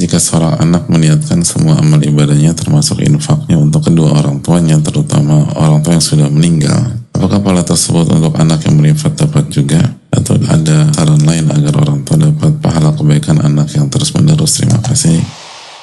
jika seorang anak meniatkan semua amal ibadahnya termasuk infaknya untuk kedua orang tuanya, terutama orang tua yang sudah meninggal, apakah pahala tersebut untuk anak yang berinfak dapat juga? Atau ada saran lain agar orang tua dapat pahala kebaikan anak yang terus menerus? Terima kasih.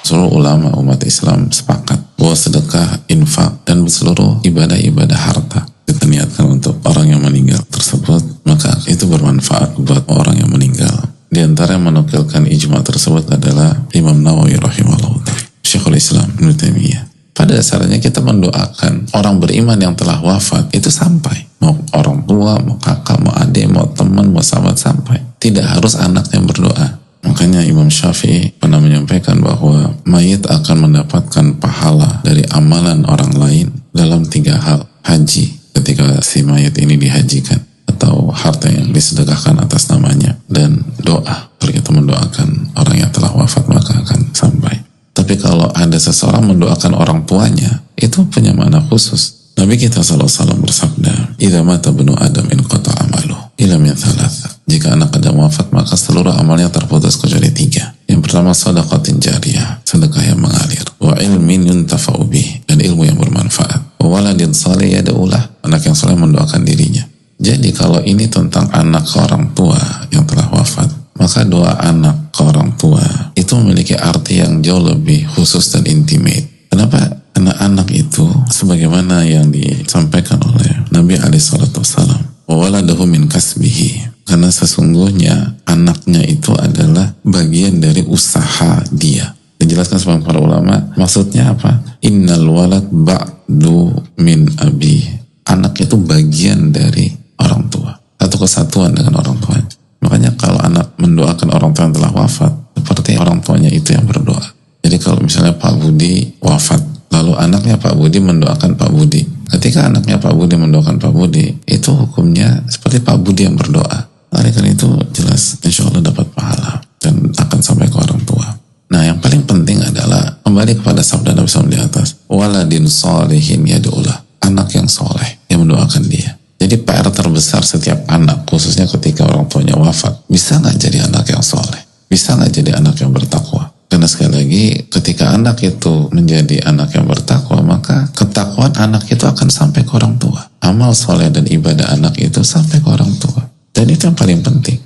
Seluruh ulama umat Islam sepakat bahwa sedekah, infak, dan seluruh ibadah-ibadah harta kita niatkan untuk orang yang meninggal tersebut, maka itu bermanfaat buat orang yang meninggal. Di antara yang menukilkan ijma tersebut adalah Imam Nawawi rahimahullah, Syekhul Islam Ibnu Taimiyah. Pada dasarnya kita mendoakan orang beriman yang telah wafat itu sampai, mau orang tua, mau kakak, mau adik, mau teman, mau sahabat, sampai. Tidak harus anak yang berdoa. Makanya Imam Syafi'i pernah menyampaikan bahwa mayit akan mendapatkan pahala dari amalan orang lain dalam 3 hal. Haji, ketika si mayit ini dihajikan, atau harta yang disedekahkan atas namanya, dan doa. Kalau kita mendoakan orang yang telah wafat maka akan sampai. Tapi kalau ada seseorang mendoakan orang tuanya, itu punya makna khusus. Nabi kita SAW bersabda, "Idza mata ibnu Adam inqata amaluhu illa min thalath." Jika anak Adam wafat maka seluruh amalnya terputus kecuali 3. Yang pertama shadaqatin jariyah, sedekah yang mengalir, wa ilmin yuntafa'u bih, dan ilmu yang bermanfaat, wa waladin salih yad'ulah, anak yang saleh mendoakan dirinya. Jadi kalau ini tentang anak ke orang tua yang telah wafat, maka doa anak ke orang tua itu memiliki arti yang jauh lebih khusus dan intimate. Kenapa? Karena anak itu sebagaimana yang disampaikan oleh Nabi SAW, wa waladahu min kasbihi, karena sesungguhnya anaknya itu adalah bagian dari usaha dia. Dijelaskan sama para ulama, maksudnya apa? Innal walad ba'du min abi, anak itu bagian dari orang tua, satu kesatuan dengan orang tua. Makanya kalau anak mendoakan orang tua yang telah wafat, seperti orang tuanya itu yang berdoa. Jadi kalau misalnya Pak Budi wafat, lalu anaknya Pak Budi mendoakan Pak Budi, ketika anaknya Pak Budi mendoakan Pak Budi, itu hukumnya seperti Pak Budi yang berdoa. Oleh karena itu jelas insya Allah dapat pahala dan akan sampai ke orang tua. Nah yang paling penting adalah kembali kepada sabda Nabi SAW di atas, waladin sholihin yad'ulah, anak yang soleh yang mendoakan dia. Jadi PR terbesar setiap anak, khususnya ketika orang tuanya wafat, bisa nggak jadi anak yang soleh? Bisa nggak jadi anak yang bertakwa? Karena sekali lagi, ketika anak itu menjadi anak yang bertakwa, maka ketakwaan anak itu akan sampai ke orang tua. Amal soleh dan ibadah anak itu sampai ke orang tua. Dan itu yang paling penting.